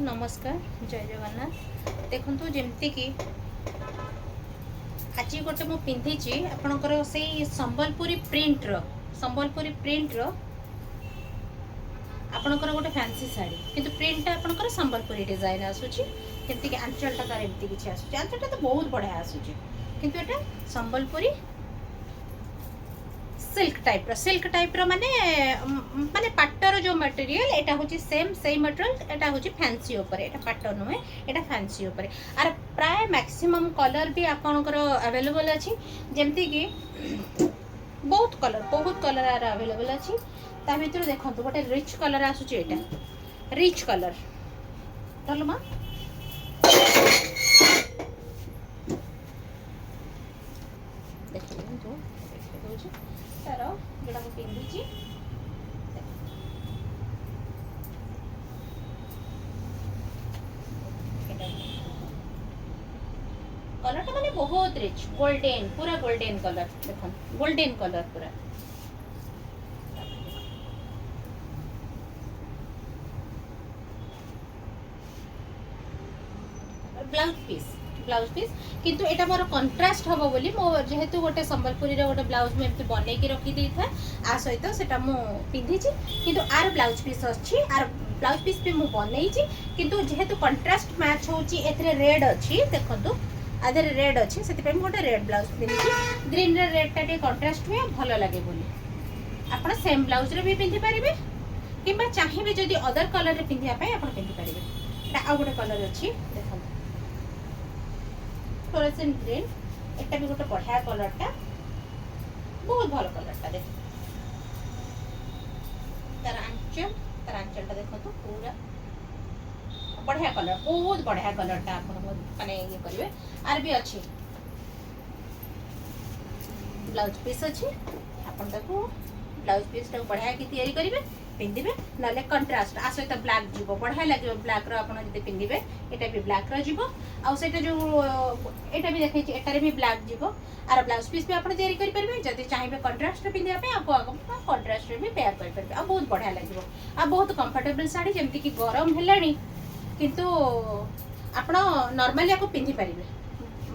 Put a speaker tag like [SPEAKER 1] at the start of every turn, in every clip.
[SPEAKER 1] नमस्कार जय जगन्नाथ देखु जमती कि आज गोटे मु पिंधि आपणकर से संबलपुरी प्रिंटर आपणकर गोटे फैंसी शाड़ी किंतु प्रिंटा आपणकर संबलपुरी डिजाइन आसूची जमती कि आंचलटा तार एमती किसी आसूची आंचलटा तो बहुत बढ़िया आसूची किंतु एटा संबलपुरी सिल्क टाइप रो माने माने पाटर जो मटेरियल एटा होची सेम सेम मटेरियल एटा होची फैंसी ऊपर एटा पाटर नुहे एटा फैंसी ऊपर आर प्राय मैक्सिमम कलर भी आपनकर अवेलेबल अछि जेमती कि बहुत कलर आर अवेलेबल अछि ता भितर देखंतु गोटे रिच कलर आसुची एटा रिच कलर चलो मा देखिए जो देखिए दोची तार जेटा को पिंदी कलर माने बहुत रिच गोल्डन पूरा गोल्डन कलर देखो गोल्डन कलर पूरा ब्लाउज पीस किंतु एटा मोर कंट्रास्ट हबो बोली मो जेहेतु गोटे संबलपुरी रे गोटे ब्लाउज में एमती बनै के रखी दै था आ सहित सेटा मो पिंधि छि किंतु आर ब्लाउज पीस अछि आर ब्लाउज पीस भी मो बनै छि किंतु जेहेतु कंट्रास्ट मैच होछि एथरे रेड अछि देखंतु आधर रेड अच्छी से गोटे रेड ब्लाउज पिंधि ग्रीन रे रेड टा कंट्रास्ट हुए भल लगे बोली आप सेम ब्लाउज रे भी पिंधि पारे कि चाहिए जदि अदर कलर रे पिंधिया आप पिंधि पारे आउ गोटे कलर अच्छी देखो फ्लोरेसेंट ग्रीन एटा भी गोटे बढ़िया कलर टा बहुत भल कलर टा देख तार आंचल टा देखो पूरा बढ़िया कलर बहुत बढ़िया कलर टा आप माने ये करिवे आर भी अच्छी ब्लाउज पीस अच्छी आपन ताको ब्लाउज पीस टा बढ़िया की तैयारी करिवे पिंदिबे नले कंट्रास्ट आ सहित ब्लैक जीवो बढ़िया लागिवो ब्लैक रो आपन जदि पिंदिबे एटा भी ब्लैक रो जीवो आ सेटा जो एटा भी देखै छी एटारे भी ब्लैक जीवो आर ब्लाउज पीस भी आपन तैयारी करि परबे जदि चाहिबे कंट्रास्ट रे पिंदिया पे आपको आगम कंट्रास्ट रे भी पेयर करि परबे आ बहुत बढ़िया लागिवो आ बहुत कंफर्टेबल साड़ी जेमति कि गरम हेलानी किंतु आपण नॉर्मली आपको पिंधि पारिबे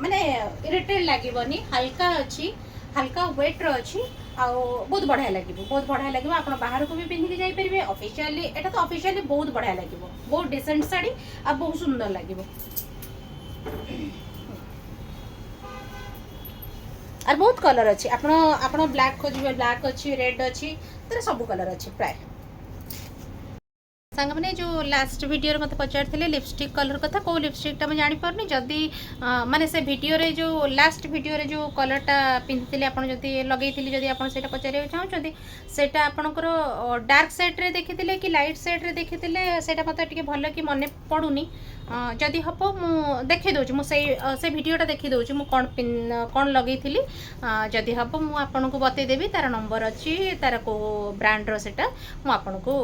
[SPEAKER 1] माने इरिटेट लागबनी हल्का अच्छी हल्का वेट रो अच्छी आ बहुत बढ़िया लगे आप बाहर को भी पिंधिकी जाई परिबे ऑफिशियली एटा तो ऑफिशियली बहुत बढ़िया लगे बहुत डिसेंट साड़ी आ बहुत सुंदर लगे और बहुत कलर अच्छी आपण ब्लैक खोजिबे ब्लैक अच्छी रेड अच्छी तर सब कलर अच्छी प्राय सांग मैंने जो लास्ट वीडियो मत पचार लिपस्टिक कलर कथा कौ लिपस्टिकटा मुझे जापारनी जदि माने से वीडियो रे जो लास्ट वीडियो रे जो कलरटा पिंधि आप लगे जदि आप पचार चाहते सेटा आपणकर डार्क सेट रे देखी कि लाइट सेट रे देखी सेटा मत टे भल कि मन पड़ूनी जदि हम मु देखी दूँ मुझे वीडियोटा देखी दूँ मुझे कौन लगे जदि हम मुझे बतईदेवी तार नंबर अच्छी तार को ब्रांड्र सेटा मुझे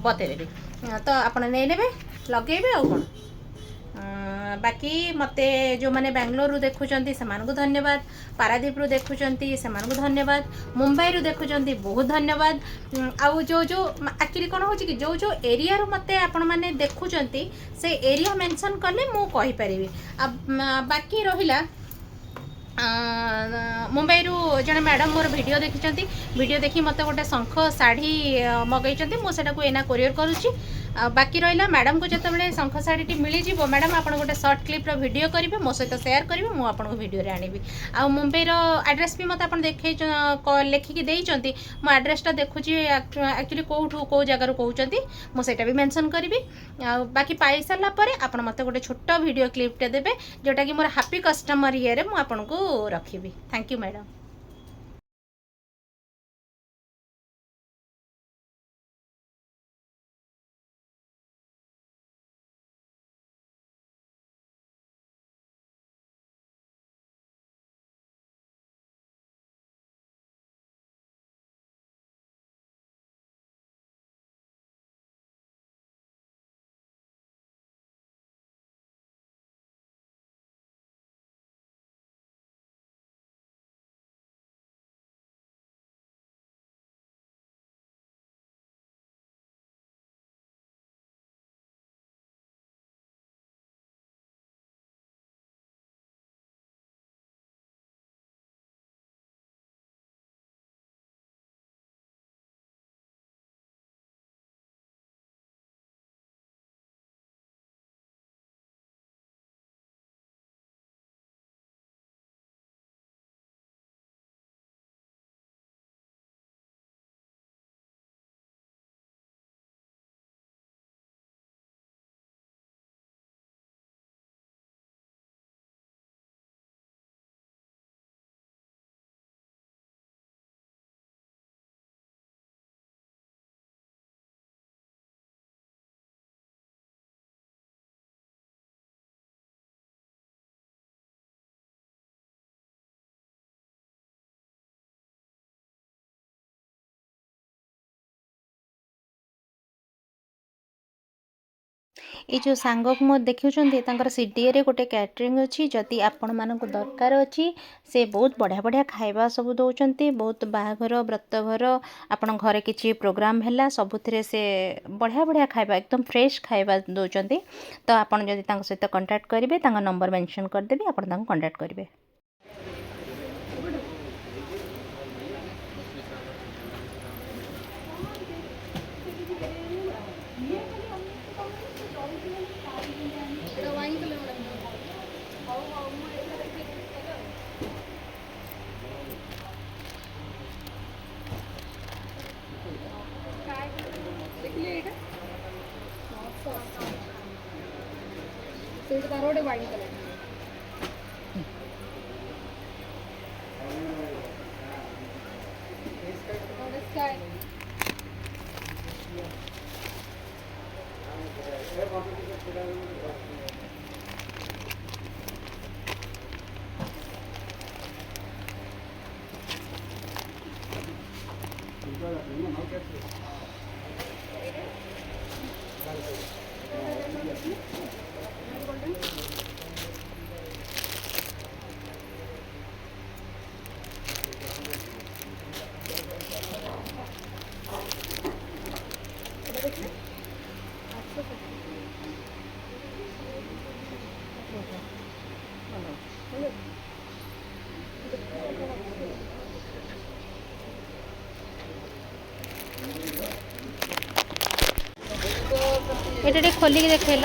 [SPEAKER 1] बतईदेवी तो आप नहीं लगे आ कौन बाकी मते जो मैंने बेंगलोर रू देखुं से धन्यवाद पारादीप रू देखुं से धन्यवाद मुंबई रू देखुं बहुत धन्यवाद आउ जो जो एक्चुअली कौन हो कि जो जो एरिया रू मते आपण मैंने देखुं से एरिया मेंशन कले मु कहि परिबी बाकी रहिला मुंबई रू जने मैडम मोर वीडियो देखी मत गोटे शंख शाढ़ी मगई मुझे एना कोरियर करुच्ची बाकी रहा मैडम को जिते शंख शाढ़ी मिल जाव मैडम आप गोटे सर्ट क्लिप्र वीडियो करेंगे मो सहित सेयार करेंगे मुझे वीडियो आनी आ मुंबई एड्रेस भी मत आप देखे लिखिकी देती मो एड्रेसटा देखुची एक्चुअली कौटू कौ जगार कहते मुझे भी मेंशन करी बाकी पाई सारापर आप मत गोटे छोट वीडियो क्लिप्टे देते जोटा कि मोर हैप्पी कस्टमर ये मुझे रखी थैंक यू मैडम। ये जो सांग को मो देखुं सीडीए गोटे कैटरिंग अच्छी जदि आपण मानक दरकार अच्छी से बहुत बढ़िया बढ़िया खाଇବା सब दौरान बहुत बाहाघर व्रतघर आपण घरे किसी प्रोग्राम है सबुथ से बढ़िया बढ़िया खाଇବା एकदम फ्रेश खाଇବା दौरान तो आपड़ जदि सहित कंटाक्ट करेंगे नंबर मेंशन करदेवी आप कंटाक्ट करेंगे।
[SPEAKER 2] वाइन कलर
[SPEAKER 1] ये खोलिक देखेल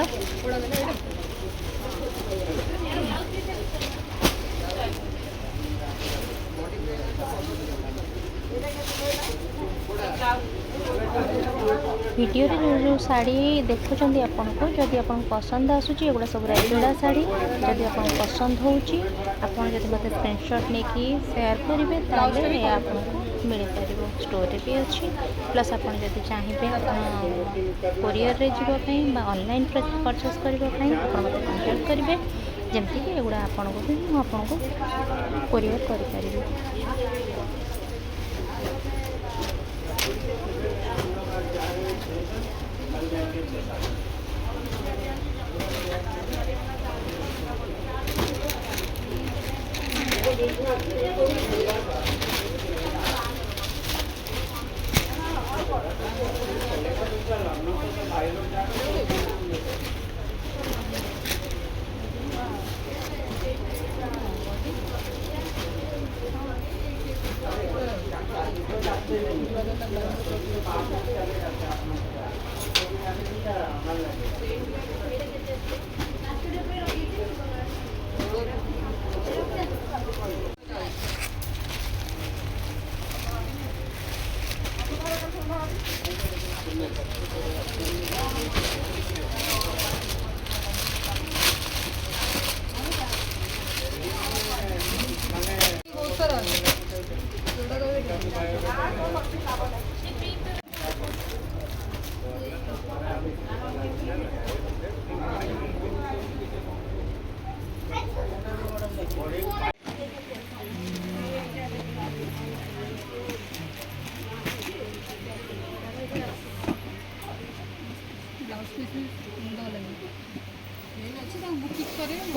[SPEAKER 1] वीडियो रे जो साड़ी देखुं आपन को जदि आपन पसंद आसूची एगुड़ा सब रेगुलर साड़ी जदि आपन पसंद होउची आपन जदि मते स्क्रीनशॉट नेकी शेयर करेंगे ताले आपन मिल पारिबो स्टोरी भी अच्छी प्लस आपन जदि चाहिए कोरियर रे जीवा पई बा ऑनलाइन परचेस करबा पई आपन मते कांटेक्ट करेंगे जमती कि एगुड़ा आपन को भी आपन को कोरियर करि पारिबो।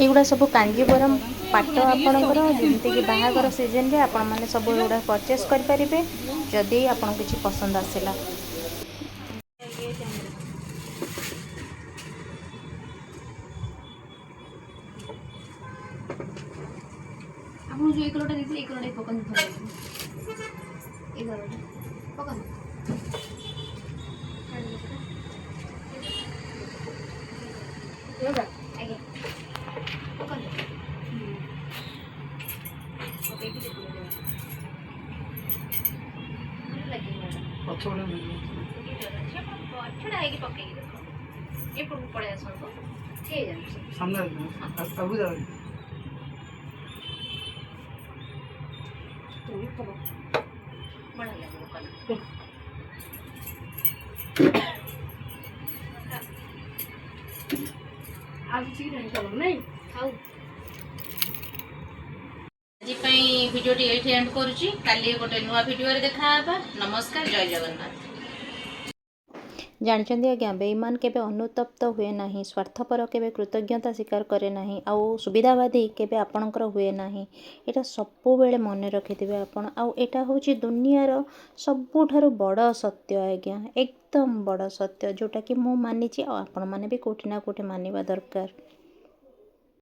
[SPEAKER 1] एगुड़ा सब कांजीवरम पाट आपणकर जमीक बाहागर सीजन रे आपण मैंने सब एगुड़ा परचेस करेंगे जदि आपन किसी पसंद आसला। आपन जो एक लोटा देते एक लोटा पकन एक लोटा पकन आगे पकन ओके की लगे पछोड़े में छड़ा है कि पके देखो ये पड़े आसो तो के जान सामने अब जा बड़ा लगे कल आज चिकन चलो नहीं खाऊ आज वीडियो ये एंड करुच्ची काली गोटे नुआ वीडियो देखा नमस्कार जय जगन्नाथ। ଜାଣିଛନ୍ତି ଆଜ୍ଞା, ବେଇମାନ କେବେ ଅନୁତପ୍ତ ହୁଏ ନାହିଁ, ସ୍ୱାର୍ଥପର କେବେ କୃତଜ୍ଞତା ସ୍ୱୀକାର କରେ ନାହିଁ, ଆଉ ସୁବିଧାବାଦୀ କେବେ ଆପଣଙ୍କର ହୁଏ ନାହିଁ। ଏଇଟା ସବୁବେଳେ ମନେ ରଖିଥିବେ ଆପଣ। ଆଉ ଏଇଟା ହେଉଛି ଦୁନିଆର ସବୁଠାରୁ ବଡ଼ ସତ୍ୟ ଆଜ୍ଞା, ଏକଦମ ବଡ଼ ସତ୍ୟ, ଯେଉଁଟାକି ମୁଁ ମାନିଛି ଆଉ ଆପଣମାନେ ବି କେଉଁଠି ନା କେଉଁଠି ମାନିବା ଦରକାର।